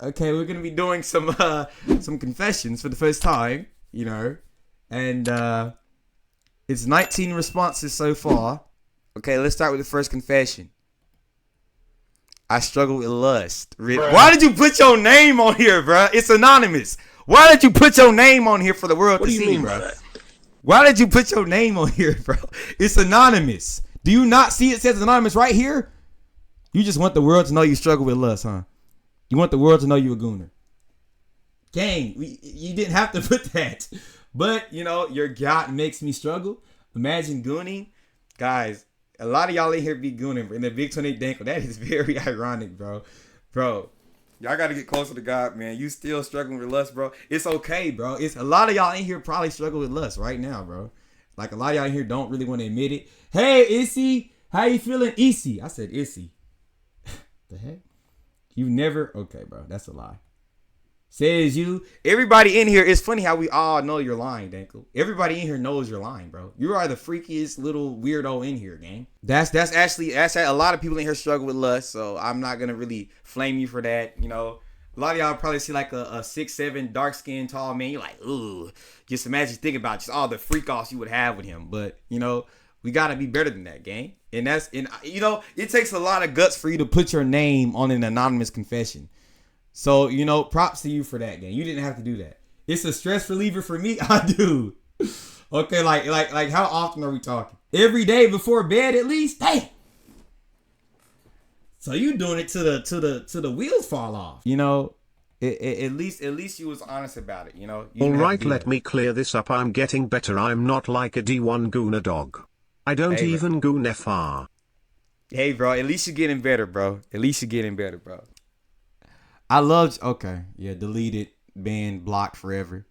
Okay, we're gonna be doing some confessions for the first time, you know, and it's 19 responses so far. Okay, let's start with the first confession. I struggle with lust. Why did you put your name on here, bro? It's anonymous. Why did you put your name on here for the world to see, bro? Why did you put your name on here, bro? It's anonymous. Do you not see it says anonymous right here? You just want the world to know you struggle with lust, huh? You want the world to know you a gooner. Gang, you didn't have to put that. But, you know, your God makes me struggle. Imagine gooning. Guys, a lot of y'all in here be gooning. In the Big 28 Dankle, that is very ironic, bro. Bro, y'all got to get closer to God, man. You still struggling with lust, bro. It's okay, bro. It's a lot of y'all in here probably struggle with lust right now, bro. Like, a lot of y'all in here don't really want to admit it. Hey, Issy, how you feeling? Issy. I said Issy. The heck? You never... Okay, bro. That's a lie. Says you. Everybody in here, it's funny how we all know you're lying, Dankle. Everybody in here knows you're lying, bro. You are the freakiest little weirdo in here, gang. That's a lot of people in here struggle with lust, so I'm not gonna really flame you for that. You know, a lot of y'all probably see like a 6'7" dark skinned tall man. You're like, ooh, just imagine thinking about just all the freak offs you would have with him. But you know, we gotta be better than that, gang. And you know, it takes a lot of guts for you to put your name on an anonymous confession. So, you know, props to you for that, gang. You didn't have to do that. It's a stress reliever for me. I do. Okay, like how often are we talking? Every day before bed at least? Hey. So you doing it to the wheels fall off. You know, at least you was honest about it, you know. All right, let me clear this up. I'm getting better. I'm not like a D1 gooner dog. I don't even goon FR. Hey, bro, at least you're getting better, bro. At least you're getting better, bro. I loved... Okay, yeah, deleted, banned, blocked forever.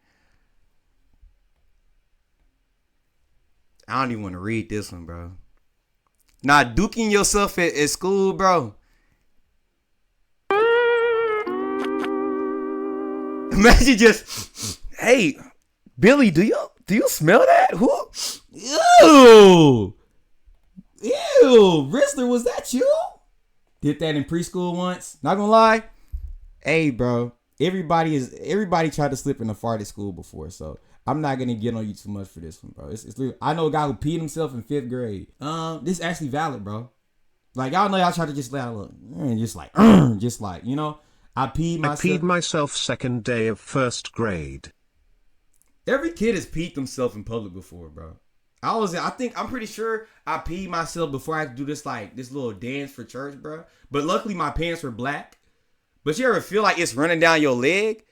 I don't even want to read this one, bro. Nah, duking yourself at school, bro. Imagine just... Hey, Billy, do you smell that? Who? Ew. Ew. Rizzler, was that you? Did that in preschool once. Not gonna lie. Hey, bro. Everybody tried to slip in a fart at school before, so I'm not gonna get on you too much for this one, bro. It's I know a guy who peed himself in 5th grade. This is actually valid, bro. Like, y'all know y'all try to just let out a little, just like, you know, I peed myself 2nd day of 1st grade. Every kid has peed themselves in public before, bro. I'm pretty sure I peed myself before I had to do this little dance for church, bro. But luckily my pants were black. But you ever feel like it's running down your leg?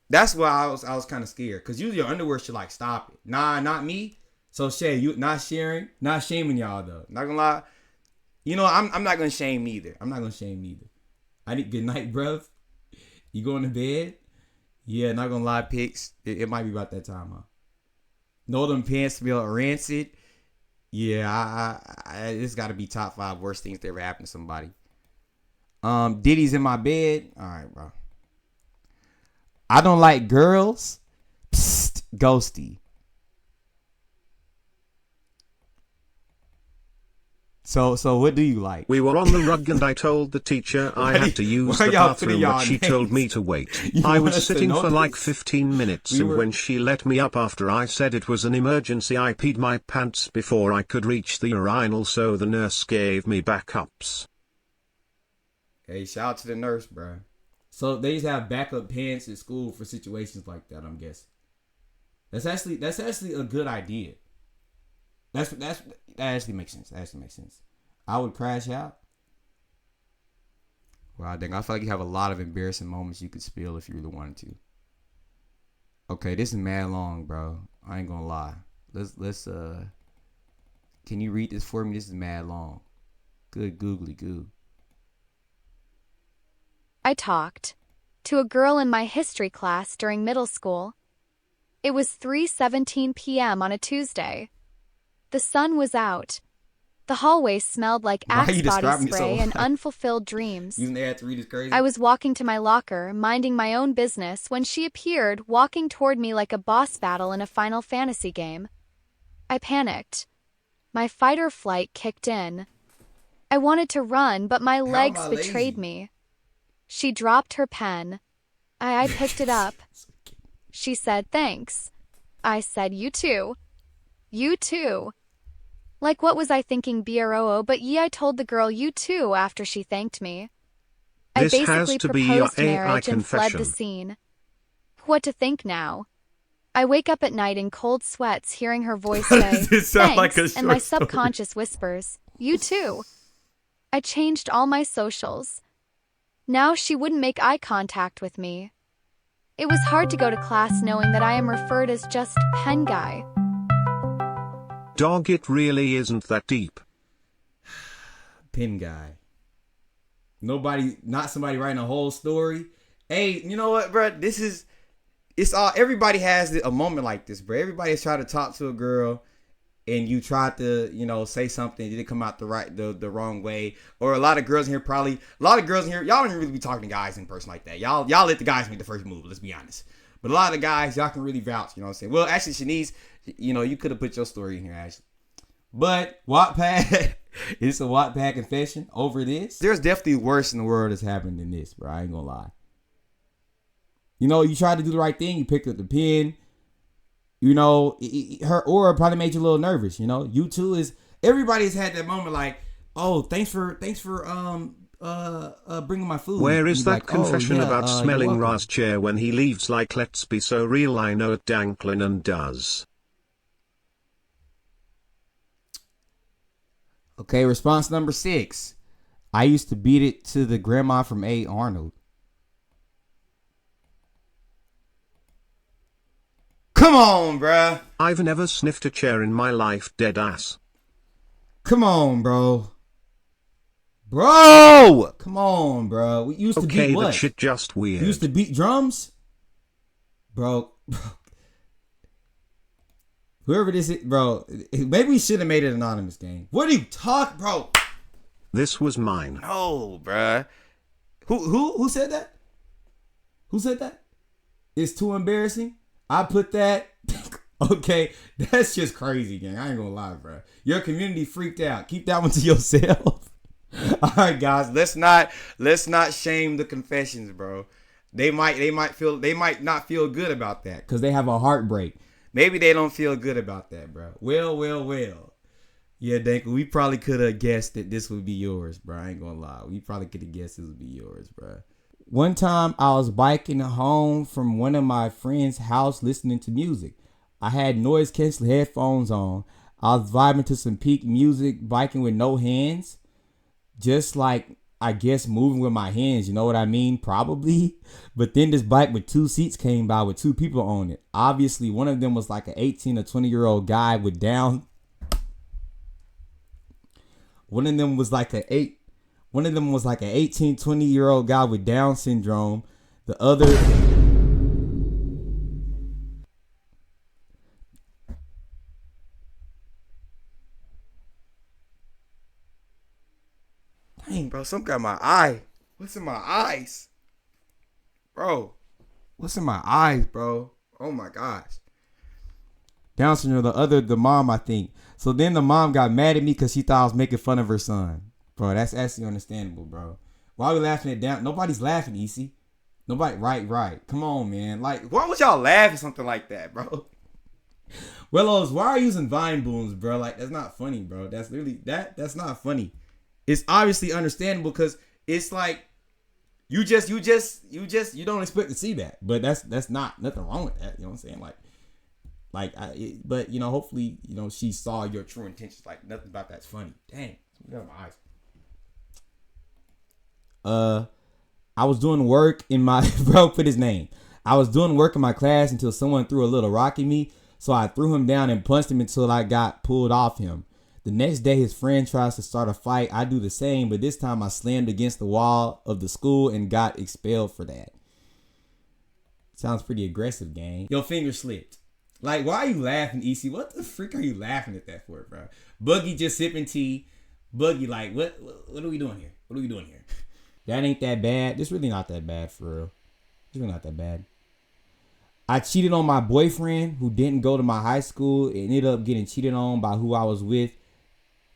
That's why I was kind of scared. Cause usually your underwear should like stop it. Nah, not me. So Shay, you not shaming y'all though. Not gonna lie. You know, I'm not gonna shame neither. I need good night, bruv. You going to bed? Yeah, not gonna lie, Pix. It might be about that time, huh? Know them pants smell rancid. Yeah, it's got to be top 5 worst things that ever happened to somebody. Diddy's in my bed. All right, bro. I don't like girls. Psst, ghosty. So what do you like? We were on the rug and I told the teacher I had to use the bathroom, but she told me to wait. I was sitting for like 15 minutes and when she let me up after I said it was an emergency, I peed my pants before I could reach the urinal, so the nurse gave me backups. Hey, shout out to the nurse, bro. So they used to have backup pants at school for situations like that, I'm guessing. That's actually a good idea. That actually makes sense. I would crash out. Wow, dang, I feel like you have a lot of embarrassing moments you could spill if you really wanted to. Okay, this is mad long, bro. I ain't gonna lie. Let's can you read this for me? This is mad long. Good googly goo. I talked to a girl in my history class during middle school. It was 3:17 p.m. on a Tuesday. The sun was out. The hallway smelled like Axe body spray and unfulfilled dreams. Using that to read is crazy. I was walking to my locker, minding my own business, when she appeared, walking toward me like a boss battle in a Final Fantasy game. I panicked. My fight or flight kicked in. I wanted to run, but my legs betrayed me. She dropped her pen. I picked it up. She said, thanks. I said, you too. You too. Like what was I thinking, BROO, but I told the girl you too after she thanked me. I This has basically to be your proposed AI marriage and fled the confession. scene. What to think now? I wake up at night in cold sweats hearing her voice say, thanks, and my subconscious whispers, you too. I changed all my socials. Now she wouldn't make eye contact with me. It was hard to go to class knowing that I am referred as just pen guy. Dog, it really isn't that deep. Pen guy. Not somebody writing a whole story. Hey, you know what, bro? Everybody has a moment like this, bro. Everybody's trying to talk to a girl and you tried to, say something, it didn't come out the wrong way. Or a lot of girls in here, y'all don't even really be talking to guys in person like that. Y'all let the guys make the first move, let's be honest. But a lot of the guys, y'all can really vouch, you know what I'm saying? Well, actually, Shanice, you could have put your story in here, actually. But Wattpad, it's a Wattpad confession over this. There's definitely worse in the world that's happened than this, bro. I ain't gonna lie. You tried to do the right thing. You picked up the pen. Her aura probably made you a little nervous. You too is. Everybody's had that moment like, oh, thanks for bringing my food. Where is that confession about smelling Ra's chair when he leaves? Like, let's be so real. I know it Danklin and does. Okay, response number 6. I used to beat it to the grandma from A. Arnold. Come on, bruh. I've never sniffed a chair in my life, dead ass. Come on, bro. Bro! Come on, bro. We used to beat what? Okay, that shit just weird. You used to beat drums? Bro. Whoever this is, bro. Maybe we should have made it an anonymous game. What are you talking, bro? This was mine. No, bruh. Who said that? Who said that? It's too embarrassing. I put that. Okay, that's just crazy, gang. I ain't gonna lie, bro. Your community freaked out. Keep that one to yourself. All right, guys. Let's not shame the confessions, bro. They might not feel good about that because they have a heartbreak. Maybe they don't feel good about that, bro. Well. Yeah, Dank, we probably could have guessed that this would be yours, bro. I ain't gonna lie. We probably could have guessed this would be yours, bro. One time I was biking home from one of my friend's house listening to music. I had noise canceling headphones on. I was vibing to some peak music, biking with no hands. Just like, I guess, moving with my hands, you know what I mean? Probably. But then this bike with 2 seats came by with 2 people on it. Obviously, one of them was like an 18 or 20-year-old guy with down. One of them was like an 18, 20-year-old guy with Down syndrome. The other... Dang, bro, something got in my eye. What's in my eyes? Bro, what's in my eyes, bro? Oh my gosh. Down syndrome, the mom, I think. So then the mom got mad at me because she thought I was making fun of her son. Bro, that's actually understandable, bro. Why are we laughing at Down? Nobody's laughing, EC. Nobody, right. Come on, man. Like, why would y'all laugh at something like that, bro? Willows, why are you using Vine booms, bro? Like, that's not funny, bro. That's literally, that's not funny. It's obviously understandable because it's like, you don't expect to see that. But that's not nothing wrong with that. You know what I'm saying? But hopefully, she saw your true intentions. Like, nothing about that's funny. Dang, got my eyes. I was doing work in my bro, put his name. I was doing work in my class until someone threw a little rock at me. So I threw him down and punched him until I got pulled off him. The next day, his friend tries to start a fight. I do the same, but this time I slammed against the wall of the school and got expelled for that. Sounds pretty aggressive, gang. Your finger slipped. Like, why are you laughing, EC? What the freak are you laughing at that for, bro? Buggy just sipping tea. Buggy, like, what are we doing here? What are we doing here? That ain't that bad. This really not that bad, for real. It's really not that bad. I cheated on my boyfriend who didn't go to my high school and ended up getting cheated on by who I was with.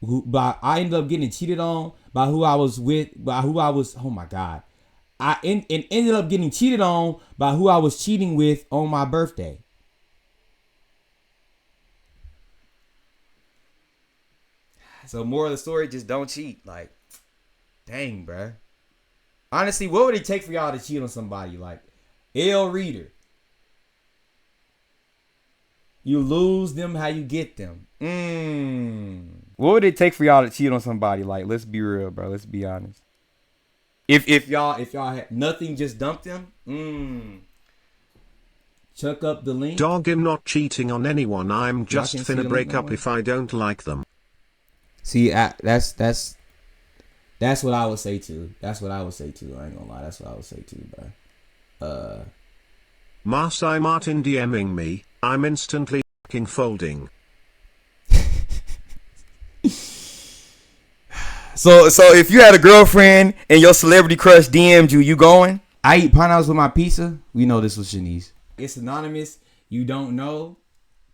Oh my God. and ended up getting cheated on by who I was cheating with on my birthday. So moral of the story, just don't cheat. Like, dang, bruh. Honestly, what would it take for y'all to cheat on somebody? Like, L. Reader. You lose them how you get them. What would it take for y'all to cheat on somebody? Like, let's be real, bro. Let's be honest. If y'all had nothing, just dump them. Chuck up the link. Dog, I'm not cheating on anyone. I'm just finna break up if I don't like them. See, that's what I would say too. That's what I would say too. I ain't gonna lie. That's what I would say too, bro. Masai Martin DMing me. I'm instantly fucking folding. So if you had a girlfriend and your celebrity crush DM'd you, you going? I eat pineapples with my pizza. We know this was Shanice. It's anonymous. You don't know.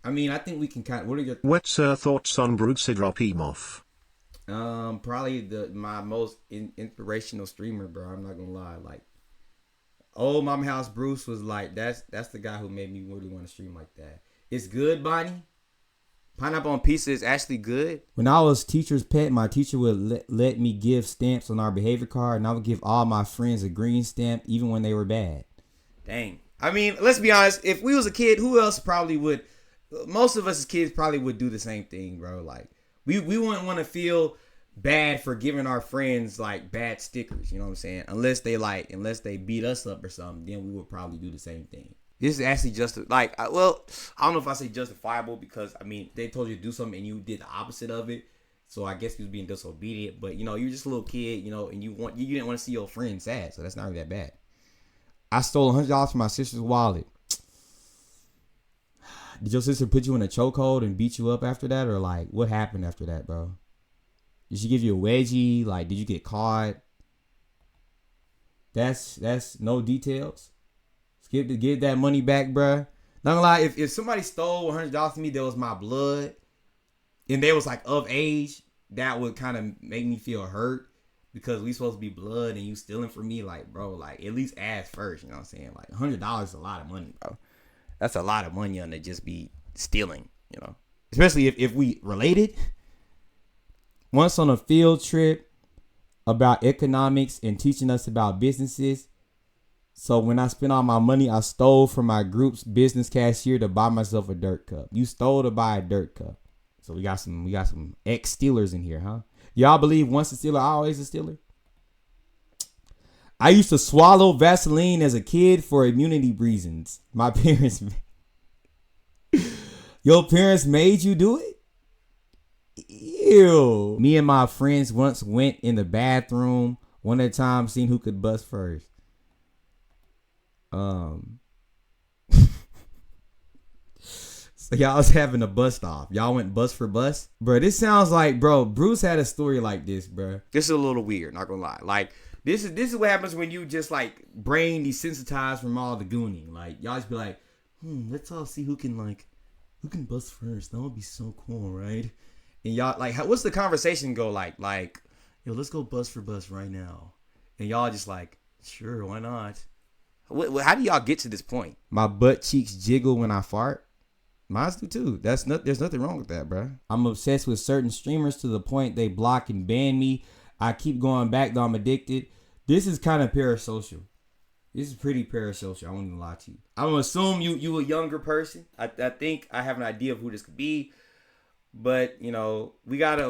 I mean, I think we can kind of, what are your... What's her thoughts on Bruce Dropoff? Probably my most inspirational streamer, bro. I'm not gonna lie. Like, Old Mama House Bruce was like, that's the guy who made me really want to stream like that. It's good, Bonnie. Pineapple on pizza is actually good. When I was teacher's pet, my teacher would let me give stamps on our behavior card, and I would give all my friends a green stamp, even when they were bad. Dang. I mean, let's be honest. If we was a kid, who else probably would? Most of us as kids probably would do the same thing, bro. Like, we wouldn't want to feel bad for giving our friends like bad stickers. You know what I'm saying? Unless they beat us up or something, then we would probably do the same thing. This is actually I don't know if I say justifiable, because I mean, they told you to do something and you did the opposite of it. So I guess you was being disobedient, but you know, you're just a little kid, you know, and you didn't want to see your friend sad, so that's not really that bad. I stole $100 from my sister's wallet. Did your sister put you in a chokehold and beat you up after that, or like what happened after that, bro? Did she give you a wedgie? Like, did you get caught? That's no details. Get that money back, bruh. Not gonna lie, if somebody stole $100 from me that was my blood, and they was like of age, that would kind of make me feel hurt, because we supposed to be blood and you stealing from me. Like, bro, like at least ask first. You know what I'm saying? Like $100 is a lot of money, bro. That's a lot of money on to just be stealing, you know. Especially if we related. Once on a field trip about economics and teaching us about businesses. So when I spent all my money, I stole from my group's business cashier to buy myself a dirt cup. You stole to buy a dirt cup. So we got some ex-stealers in here, huh? Y'all believe once a stealer, always a stealer? I used to swallow Vaseline as a kid for immunity reasons. My parents... Your parents made you do it? Ew. Me and my friends once went in the bathroom one at a time, seeing who could bust first. So y'all was having a bust off. Y'all went bust for bust. Bro, this sounds like, bro, Bruce had a story like this, bro. This is a little weird, not gonna lie. Like, this is what happens when you just like brain desensitized from all the gooning. Like, y'all just be like, let's all see who can bust first. That would be so cool, right? And y'all like, what's the conversation go like, yo, let's go bust for bust right now. And y'all just like, sure, why not? How do y'all get to this point? My butt cheeks jiggle when I fart. Mine do too. There's nothing wrong with that, bro. I'm obsessed with certain streamers to the point they block and ban me. I keep going back though I'm addicted. This is kind of parasocial. This is pretty parasocial. I won't even lie to you. I'm gonna assume you a younger person. I think I have an idea of who this could be. But, you know, we gotta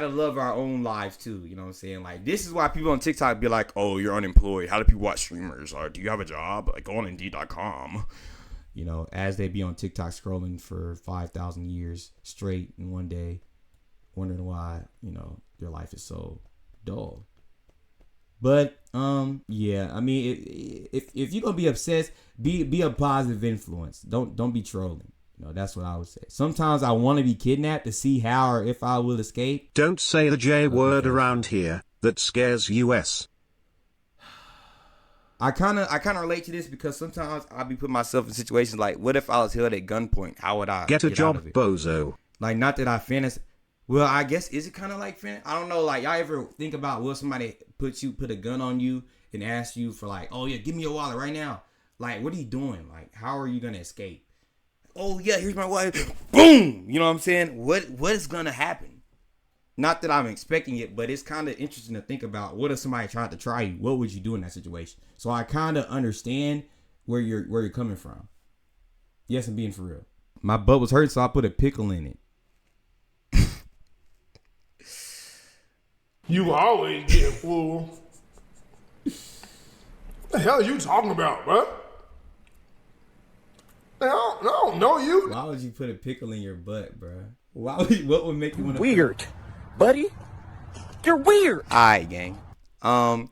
love our own lives too. You know what I'm saying? Like, this is why people on TikTok be like, oh, you're unemployed. How do people watch streamers? Or do you have a job? Like, go on Indeed.com. You know, as they be on TikTok scrolling for 5,000 years straight in one day, wondering why, you know, their life is so dull. But, yeah, I mean, if you're gonna be obsessed, be a positive influence. Don't be trolling. You know, that's what I would say. Sometimes I want to be kidnapped to see how or if I will escape. Don't say the J word around here. That scares US. I kind of relate to this because sometimes I'll be putting myself in situations like, what if I was held at gunpoint? How would I get a job, bozo? Like, not that I fantasize. Well, I guess, is it kind of like fantasy? I don't know. Like, y'all ever think about, will somebody put a gun on you and asks you for like, oh yeah, give me your wallet right now. Like, what are you doing? Like, how are you gonna escape? Oh yeah, here's my wallet. Boom. You know what I'm saying? What is gonna happen? Not that I'm expecting it, but it's kind of interesting to think about. What if somebody tried to try you? What would you do in that situation? So I kind of understand where you're coming from. Yes, I'm being for real. My butt was hurt, so I put a pickle in it. You always get fool. What the hell are you talking about, bro? I don't know you. Why would you put a pickle in your butt, bro? What would make you want to? Weird, buddy. You're weird. All right, gang. I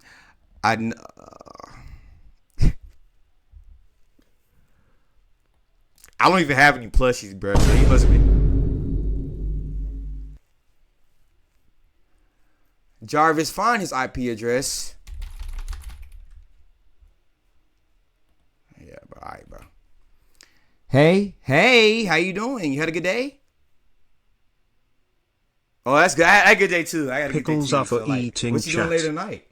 don't even have any plushies, bro. So you must be. Jarvis, find his IP address. Yeah, bro. All right, bro. Hey, how you doing? You had a good day? Oh, that's good. I had a good day too. I got a good day too. Pickles are for eating. What you doing later tonight?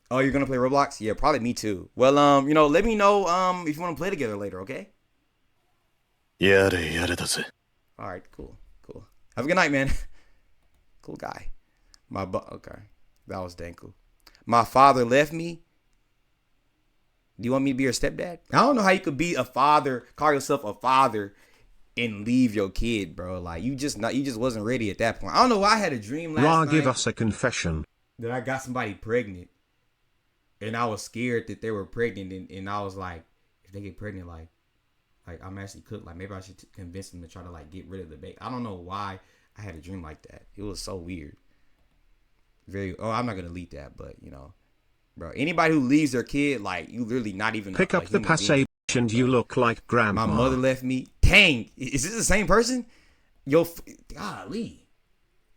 Oh, you're gonna play Roblox? Yeah, probably me too. Well, let me know if you want to play together later, okay? Yeah. All right, cool. Have a good night, man. Cool guy. Okay, that was dang cool. My father left me. Do you want me to be your stepdad? I don't know how you could be a father, call yourself a father, and leave your kid, bro. Like you just wasn't ready at that point. I don't know why I had a dream last night. Give us a confession. That I got somebody pregnant. And I was scared that they were pregnant, and I was like, if they get pregnant, like I'm actually cooked. Like maybe I should convince them to try to like get rid of the baby. I don't know why I had a dream like that. It was so weird. I'm not gonna delete that, but bro, anybody who leaves their kid, like you literally not even pick up the passe and you look like grandma. My mother left me. Dang, is this the same person? Golly.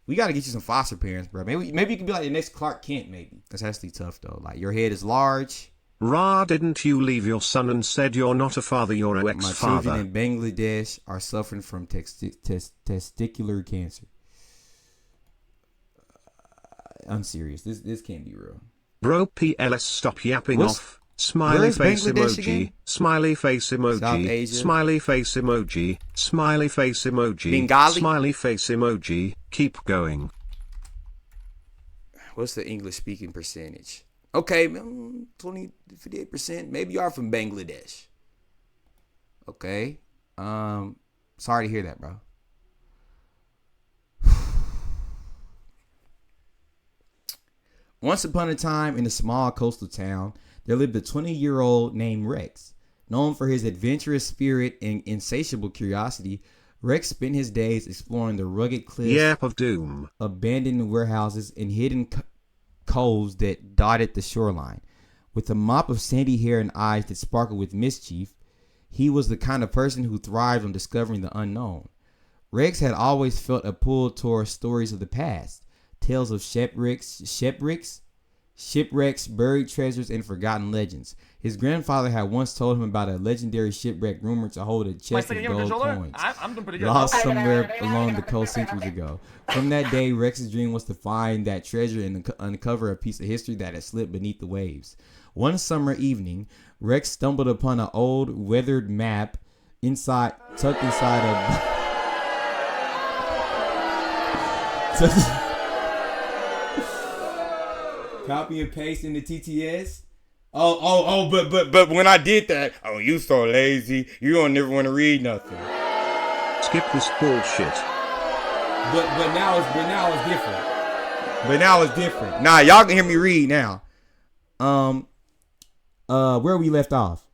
We got to get you some foster parents, bro. Maybe you can be like the next Clark Kent, maybe. That's actually tough, though. Like, your head is large. Didn't you leave your son and said you're not a father, you're an ex-father? My children in Bangladesh are suffering from testicular cancer. I'm serious. This can't be real. Bro, PLS, stop yapping off. Smiley face emoji. Smiley face emoji. Smiley face emoji. Smiley face emoji. Bengali? Smiley face emoji. Keep going. What's the English speaking percentage? Okay, 58%. Maybe you are from Bangladesh. Okay. Sorry to hear that, bro. Once upon a time in a small coastal town, there lived a 20-year-old named Rex. Known for his adventurous spirit and insatiable curiosity, Rex spent his days exploring the rugged cliffs of doom, abandoned warehouses, and hidden coves that dotted the shoreline. With a mop of sandy hair and eyes that sparkled with mischief, he was the kind of person who thrived on discovering the unknown. Rex had always felt a pull towards stories of the past, tales of shipwrecks, buried treasures, and forgotten legends. His grandfather had once told him about a legendary shipwreck rumored to hold a chest of gold coins lost somewhere along the coast centuries ago. From that day, Rex's dream was to find that treasure and uncover a piece of history that had slipped beneath the waves. One summer evening, Rex stumbled upon an old, weathered map tucked inside a copy and paste in the TTS. But when I did that, you so lazy. You don't never want to read nothing. Skip this bullshit. But now it's different. Nah, y'all can hear me read now. Where we left off.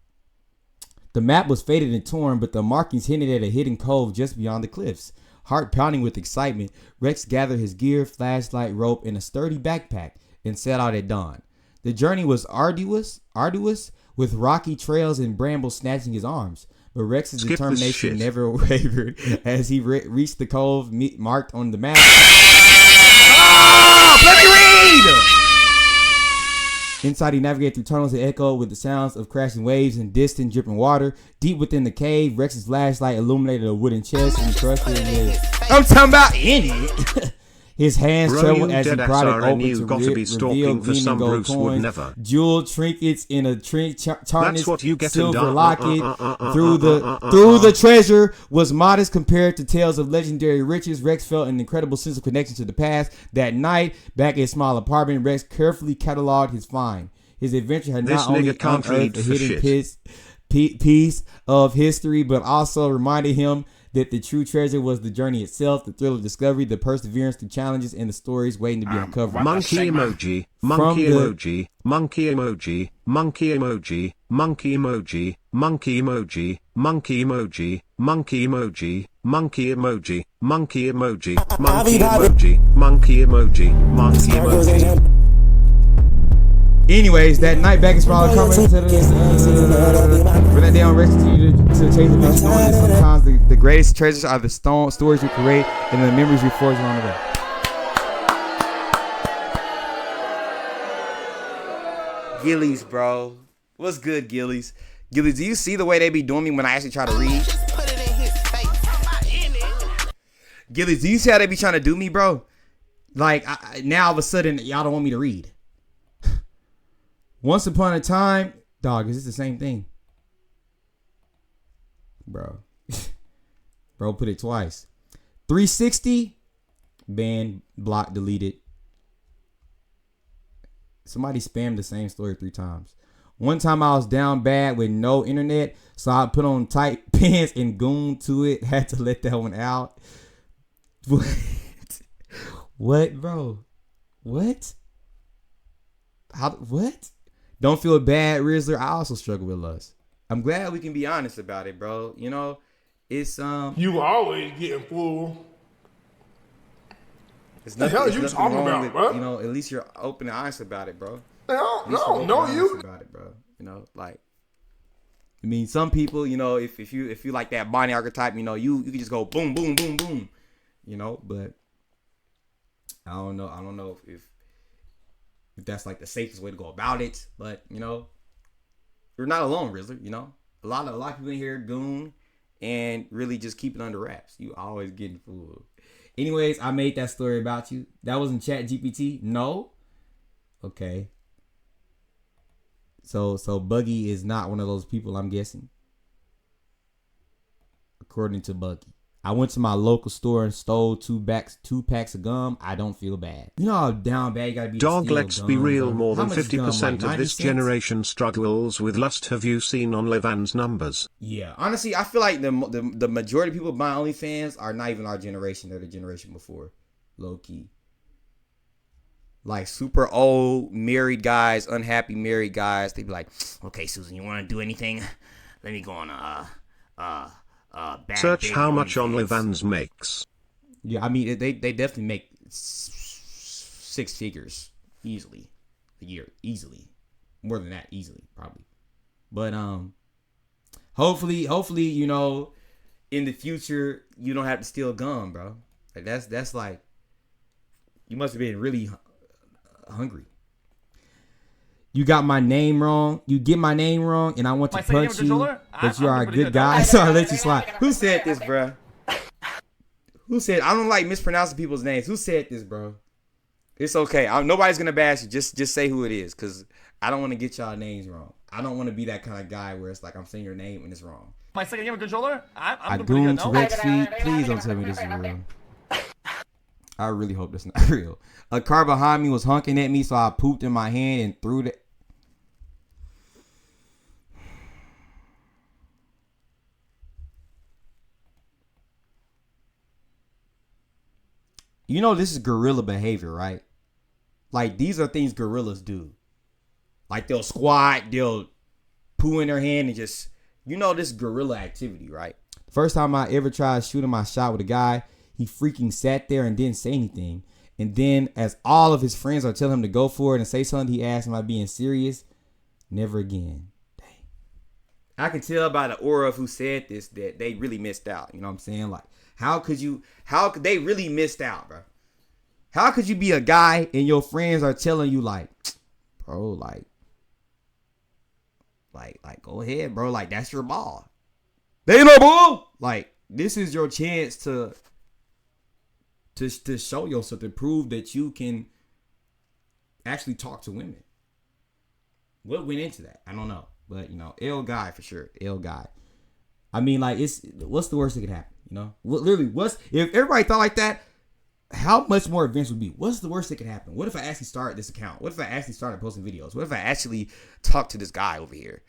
The map was faded and torn, but the markings hinted at a hidden cove just beyond the cliffs. Heart pounding with excitement, Rex gathered his gear, flashlight, rope, and a sturdy backpack and set out at dawn. The journey was arduous, with rocky trails and brambles snatching his arms. But Rex's determination never wavered as he reached the cove marked on the map. Let me read! Inside, he navigated through tunnels that echoed with the sounds of crashing waves and distant dripping water. Deep within the cave, Rex's flashlight illuminated a wooden chest and crushed it in his... I'm talking about in it. His hands Bro, trembled you as he dead pried it SRN, open you to gotta be reveal stalking for gleaming some gold Bruce would coins, never. jeweled trinkets in a tarnished That's what you get silver in locket. Through the treasure was modest compared to tales of legendary riches. Rex felt an incredible sense of connection to the past. That night, back in his small apartment, Rex carefully cataloged his find. His adventure had This not only nigga can't unearthed read a for hidden shit. piece of history, but also reminded him that the true treasure was the journey itself, the thrill of discovery, the perseverance through challenges, and the stories waiting to be uncovered. Monkey emoji, monkey emoji, monkey emoji, monkey emoji, monkey emoji, monkey emoji, monkey emoji, monkey emoji, monkey emoji, monkey emoji, monkey emoji, monkey emoji, monkey emoji. Anyways, that night back in Small Apartment, when that day on Rex continued to chase the mission, knowing that sometimes the greatest treasures are the stories you create and the memories you forge along the way. Gillies, bro. What's good, Gillies? Gillies, do you see the way they be doing me when I actually try to read? Gillies, do you see how they be trying to do me, bro? Like, now all of a sudden, y'all don't want me to read. Once upon a time, dog, is this the same thing? Bro. Bro, put it twice. 360, banned, blocked, deleted. Somebody spammed the same story 3 times. One time I was down bad with no internet, so I put on tight pants and gooned to it. Had to let that one out. What? What, bro? What? How? What? Don't feel bad, Rizzler. I also struggle with lust. I'm glad we can be honest about it, bro. You know, it's You always getting full. It's the hell you talking about, with, bro? You know, at least you're open and honest about it, bro. No, you about it, bro. You know, like, I mean, some people, you know, if you like that Bonnie archetype, you know, you can just go boom, boom, boom, boom, you know. But I don't know if that's like the safest way to go about it. But you know, you're not alone, Rizzler. You know, a lot of people in here goon and really just keep it under wraps. You always getting fooled. Anyways, I made that story about you. That wasn't Chat GPT. No. Okay. So Buggy is not one of those people, I'm guessing. According to Buggy. I went to my local store and stole 2 packs of gum. I don't feel bad. You know how down bad you gotta be. Dog, let's be real. Bro. More How than much 50% gum, like of 90 this cents? generation struggles with lust. Have you seen on Levan's numbers? Yeah, honestly, I feel like the majority of people buying OnlyFans are not even our generation. They're the generation before, low key. Like super old married guys, unhappy married guys. They be like, "Okay, Susan, you want to do anything? Let me go on bad Search baby how much on OnlyFans." Levan's makes. Yeah, I mean they definitely make 6 figures easily a year, easily more than that, easily probably. But hopefully you know in the future you don't have to steal gum, bro. Like that's like you must have been really hungry. You got my name wrong. You get my name wrong, and I want to punch you, but you are a good guy, so I let you slide. Who said this, bro? Who said? I don't like mispronouncing people's names. Who said this, bro? It's okay. Nobody's gonna bash you. Just say who it is, cause I don't want to get y'all names wrong. I don't want to be that kind of guy where it's like I'm saying your name and it's wrong. My second game of controller? I gooned to Rex feet. Please don't tell me this is real. I really hope that's not real. A car behind me was honking at me, so I pooped in my hand and threw the. You know this is gorilla behavior, right? Like these are things gorillas do. Like they'll squat, they'll poo in their hand and just, you know, this gorilla activity, right? First time I ever tried shooting my shot with a guy, he freaking sat there and didn't say anything. And then as all of his friends are telling him to go for it and say something, he asked, am I being serious? Never again. Dang. I can tell by the aura of who said this that they really missed out. You know what I'm saying? Like, how could they really missed out, bro? How could you be a guy and your friends are telling you like, bro, like, go ahead, bro. Like, that's your ball. They know, ball. Like, this is your chance to to show yourself, to prove that you can actually talk to women. What went into that? I don't know. But, you know, ill guy for sure. Ill guy. I mean, like, what's the worst that could happen? You know? Literally, if everybody thought like that, how much more events would be? What's the worst that could happen? What if I actually started this account? What if I actually started posting videos? What if I actually talked to this guy over here?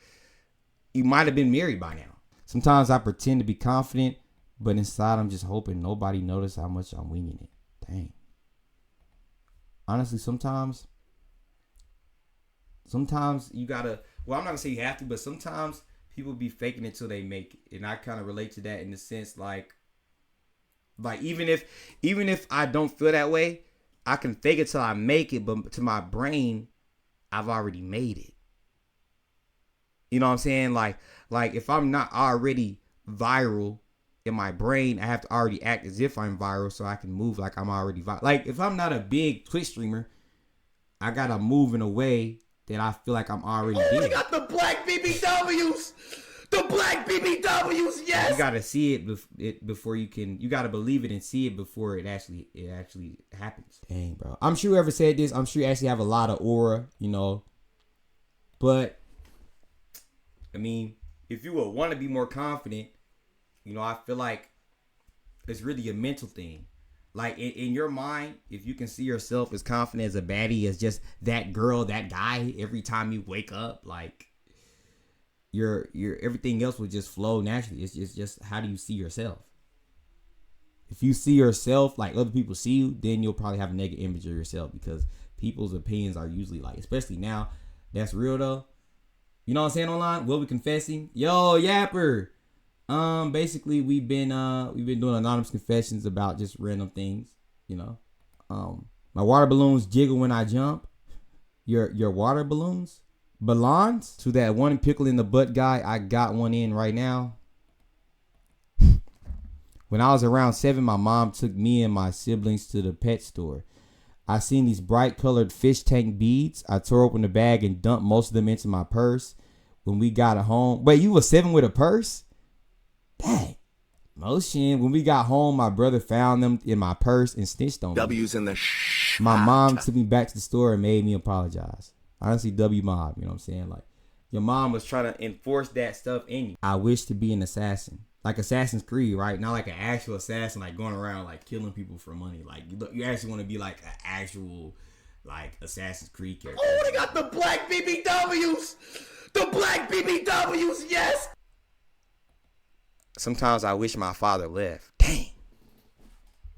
You might have been married by now. Sometimes I pretend to be confident, but inside I'm just hoping nobody notices how much I'm winging it. Dang. Honestly, sometimes you gotta, well, I'm not gonna say you have to, but sometimes people be faking it till they make it. And I kind of relate to that in the sense like even if I don't feel that way, I can fake it till I make it, but to my brain, I've already made it. You know what I'm saying? Like if I'm not already viral in my brain, I have to already act as if I'm viral so I can move like I'm already viral. Like if I'm not a big Twitch streamer, I gotta move in a way that I feel like I'm already big. We got the black BBWs! The black BBWs, yes! You gotta see it before you can. You gotta believe it and see it before it actually happens. Dang, bro. I'm sure whoever said this, I'm sure you actually have a lot of aura, you know. But I mean, if you would want to be more confident, you know, I feel like it's really a mental thing. Like in your mind, if you can see yourself as confident as a baddie, as just that girl, that guy, every time you wake up, like your everything else will just flow naturally. It's just how do you see yourself? If you see yourself like other people see you, then you'll probably have a negative image of yourself because people's opinions are usually like, especially now, that's real though. You know what I'm saying online? Will we confessing? Yo, Yapper. Basically we've been doing anonymous confessions about just random things, you know. My water balloons jiggle when I jump. Your water balloons? Balloons? To that one pickle in the butt guy, I got one in right now. When I was around 7, my mom took me and my siblings to the pet store. I seen these bright colored fish tank beads. I tore open the bag and dumped most of them into my purse. When we got home, wait, you was 7 with a purse? Dang. Motion. When we got home, my brother found them in my purse and snitched on me. W's in the My mom took me back to the store and made me apologize. Honestly, W mob, you know what I'm saying? Like, your mom was trying to enforce that stuff in you. I wish to be an assassin. Like Assassin's Creed, right? Not like an actual assassin, like going around like killing people for money. Like you actually want to be like an actual like Assassin's Creed character. Oh, they got the black BBWs! The black BBWs, yes! Sometimes I wish my father left. Dang.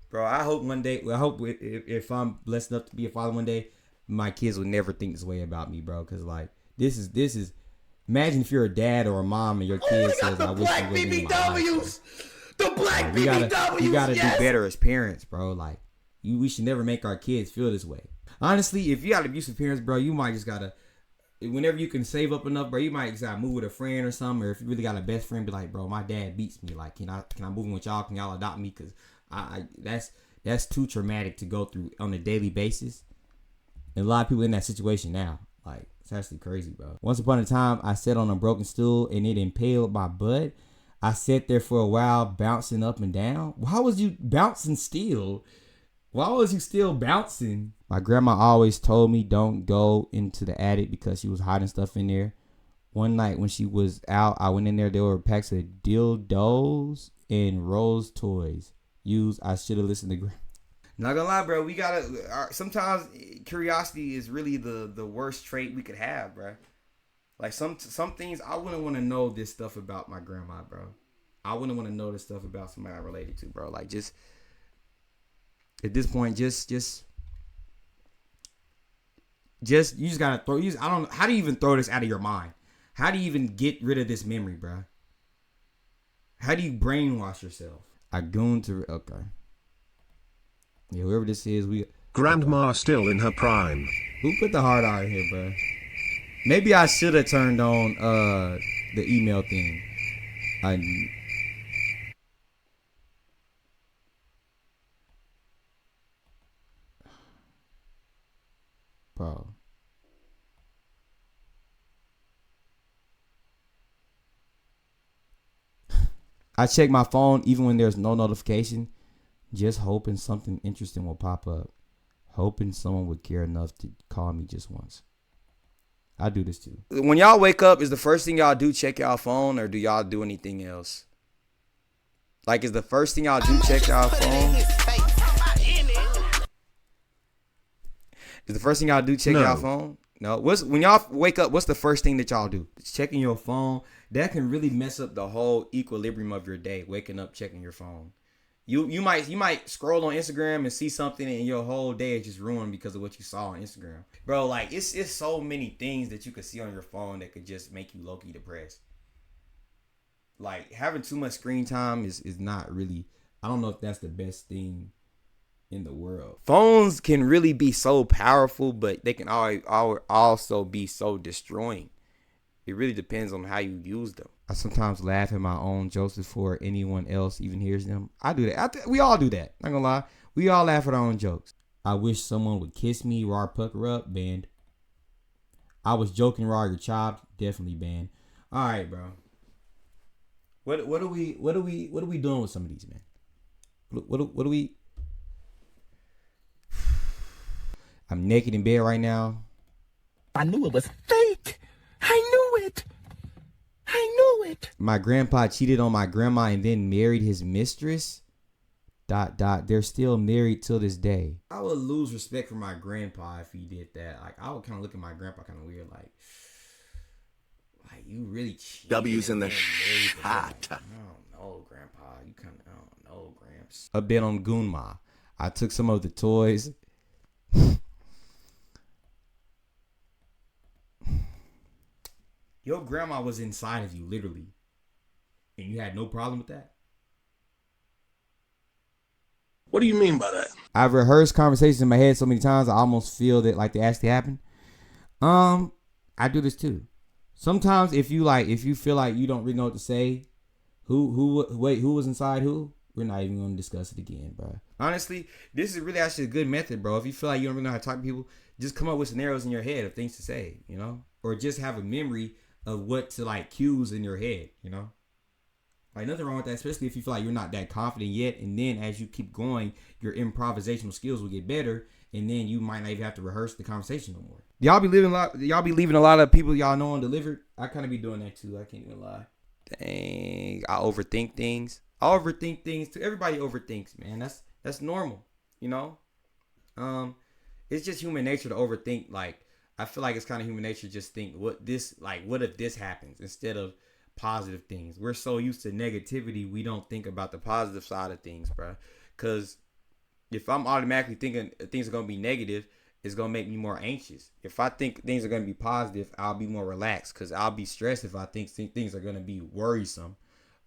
Bro, I hope one day, if I'm blessed enough to be a father one day, my kids will never think this way about me, bro. Because, like, this is, imagine if you're a dad or a mom and your kid says, I wish you wasn't in my life. The black Like, BBWs, you gotta yes! do better as parents, bro. Like, we should never make our kids feel this way. Honestly, if you got abusive parents, bro, you might just gotta, whenever you can save up enough, bro, you might just gotta move with a friend or something. Or if you really got a best friend, be like, bro, my dad beats me. Like, can I move in with y'all? Can y'all adopt me? Because that's too traumatic to go through on a daily basis. And a lot of people in that situation now. Like, it's actually crazy, bro. Once upon a time, I sat on a broken stool and it impaled my butt. I sat there for a while bouncing up and down. Why was you bouncing still? Why was you still bouncing? My grandma always told me don't go into the attic because she was hiding stuff in there. One night when she was out, I went in there. There were packs of dildos and Rose toys. I should have listened to grandma. Not gonna lie, bro. We gotta. Sometimes curiosity is really the worst trait we could have, bro. Like some things I wouldn't want to know this stuff about my grandma, bro. I wouldn't want to know this stuff about somebody I related to, bro. Like just at this point, just you just gotta throw. I don't know. How do you even throw this out of your mind? How do you even get rid of this memory, bro? How do you brainwash yourself? I goon to okay. Yeah, whoever this is, Grandma still in her prime. Who put the hard R in here, bro? Maybe I should have turned on the email thing. Bro. I check my phone even when there's no notification. Just hoping something interesting will pop up. Hoping someone would care enough to call me just once. I do this too. When y'all wake up, is the first thing y'all do check y'all phone, or do y'all do anything else? Like, is the first thing y'all do check y'all phone? Is the first thing y'all do check y'all phone? No. When y'all wake up, what's the first thing that y'all do? It's checking your phone. That can really mess up the whole equilibrium of your day. Waking up, checking your phone. You might scroll on Instagram and see something, and your whole day is just ruined because of what you saw on Instagram. Bro, like, it's so many things that you could see on your phone that could just make you low-key depressed. Like, having too much screen time is not really, I don't know if that's the best thing in the world. Phones can really be so powerful, but they can also be so destroying. It really depends on how you use them. I sometimes laugh at my own jokes before anyone else even hears them. I do that. We all do that. Not gonna lie. We all laugh at our own jokes. I wish someone would kiss me. Rar pucker up. Banned. I was joking. Rar your chopped. Definitely banned. All right, bro. What are we doing with some of these, man? What are we? I'm naked in bed right now. I knew it was fake. I knew it. My grandpa cheated on my grandma and then married his mistress. ... They're still married till this day. I would lose respect for my grandpa if he did that. Like, I would kind of look at my grandpa kind of weird, like you really cheated. W's in the shot. I don't know, grandpa. You kind of, I don't know, gramps. A bit on Gunma. I took some of the toys. Your grandma was inside of you, literally. And you had no problem with that? What do you mean by that? I've rehearsed conversations in my head so many times I almost feel that like they actually happen. I do this too. Sometimes if you feel like you don't really know what to say, who was inside who? We're not even gonna discuss it again, bro. Honestly, this is really actually a good method, bro. If you feel like you don't really know how to talk to people, just come up with scenarios in your head of things to say, you know? Or just have a memory of what to like cues in your head, you know? Like, nothing wrong with that, especially if you feel like you're not that confident yet. And then as you keep going, your improvisational skills will get better. And then you might not even have to rehearse the conversation no more. Y'all be leaving a lot of people y'all know undelivered. I kind of be doing that too. I can't even lie. Dang, I overthink things. Too. Everybody overthinks, man. That's normal, you know? It's just human nature to overthink. Like, I feel like it's kind of human nature to just think what if this happens instead of positive things. We're so used to negativity, we don't think about the positive side of things, bro. Because if I'm automatically thinking things are going to be negative, it's going to make me more anxious. If I think things are going to be positive, I'll be more relaxed because I'll be stressed if I think things are going to be worrisome.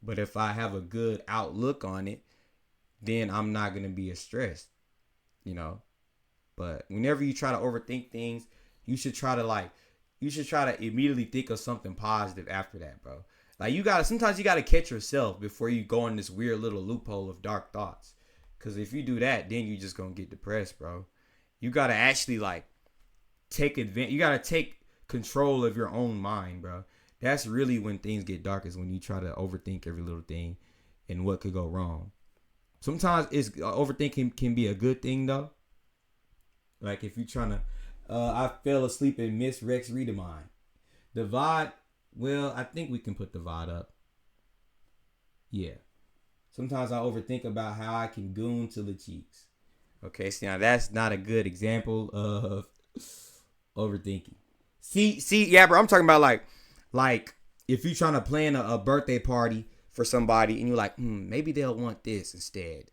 But if I have a good outlook on it, then I'm not going to be as stressed, you know. But whenever you try to overthink things, you should try to immediately think of something positive after that, bro. Like, sometimes you gotta catch yourself before you go in this weird little loophole of dark thoughts. Cause if you do that, then you just gonna get depressed, bro. You gotta actually take advantage. You gotta take control of your own mind, bro. That's really when things get dark, is when you try to overthink every little thing and what could go wrong. Sometimes overthinking can be a good thing though. Like if you're trying to, I fell asleep and missed Rex Reademine. The VOD, well, I think we can put the VOD up. Yeah. Sometimes I overthink about how I can goon to the cheeks. Okay, so now that's not a good example of overthinking. See, yeah, bro, I'm talking about like if you're trying to plan a birthday party for somebody and you're like, maybe they'll want this instead.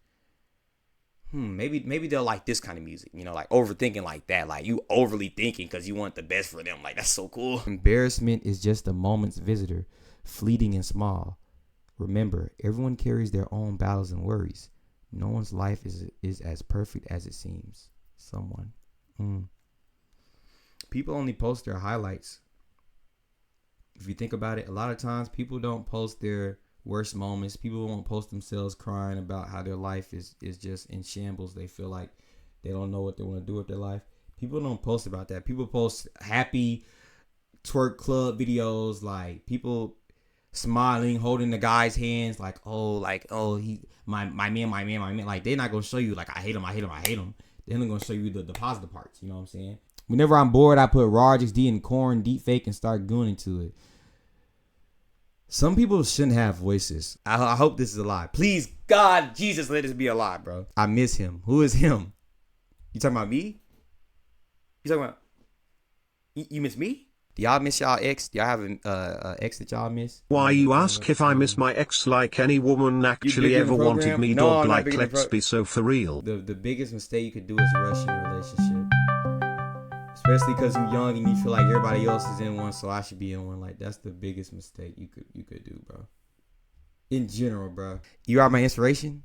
Maybe they'll like this kind of music, you know, like overthinking like that. Like you overly thinking because you want the best for them. Like, that's so cool. Embarrassment is just a moment's visitor, fleeting and small. Remember, everyone carries their own battles and worries. No one's life is as perfect as it seems. Someone. People only post their highlights. If you think about it, a lot of times people don't post their worst moments. People won't post themselves crying about how their life is just in shambles. They feel like they don't know what they want to do with their life. People don't post about that. People post happy twerk club videos. Like, people smiling, holding the guy's hands, like, oh, he, my man. Like, they're not gonna show you like I hate him. They're only gonna show you the positive parts. You know what I'm saying? Whenever I'm bored, I put rarjxD in corn deepfake and start gooning to it. Some people shouldn't have voices. I hope this is a lie. Please, God, Jesus, let this be a lie, bro. I miss him. Who is him? You talking about me? You talking about? You miss me? Do y'all miss y'all ex? Do y'all have an ex that y'all miss? Why you ask if I miss my ex like any woman actually ever wanted me? No, dog, like, let's be so for real. The biggest mistake you could do is rush in a relationship. Especially because you're young and you feel like everybody else is in one, so I should be in one. Like, that's the biggest mistake you could do, bro. In general, bro. You are my inspiration?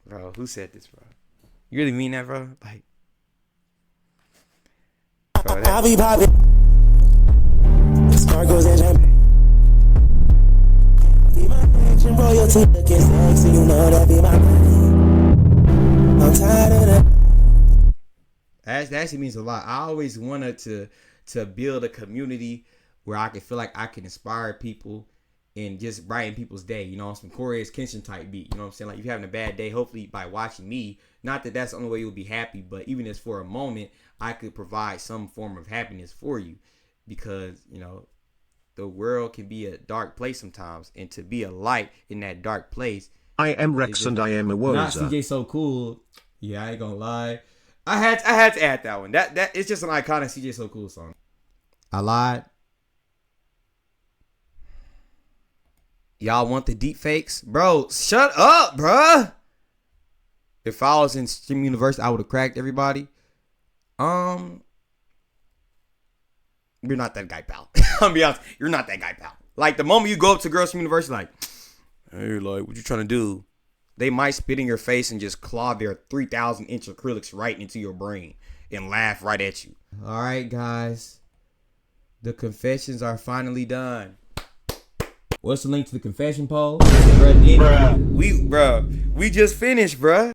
Bro, who said this, bro? You really mean that, bro? Like, bro, I'll be popping. Sparkles and champagne. Be my action royalty, looking sexy, you know that be my thing. I'm tired of that. That actually means a lot. I always wanted to build a community where I can feel like I can inspire people and just brighten people's day. You know, some Corey's Kenshin type beat. You know what I'm saying? Like, if you're having a bad day, hopefully by watching me, not that that's the only way you'll be happy, but even if for a moment, I could provide some form of happiness for you. Because, you know, the world can be a dark place sometimes. And to be a light in that dark place. I am Rex and I am a Woza. Not CJ So Cool. Yeah, I ain't gonna lie. I had to add that one. That it's just an iconic CJ So Cool song. I lied. Y'all want the deep fakes? Bro, shut up, bruh. If I was in Stream University, I would have cracked everybody. You're not that guy, pal. I'll be honest. You're not that guy, pal. Like, the moment you go up to Girls from University, like, hey, like, what you trying to do? They might spit in your face and just claw their 3,000-inch acrylics right into your brain and laugh right at you. All right, guys. The confessions are finally done. What's the link to the confession poll? We just finished, bruh.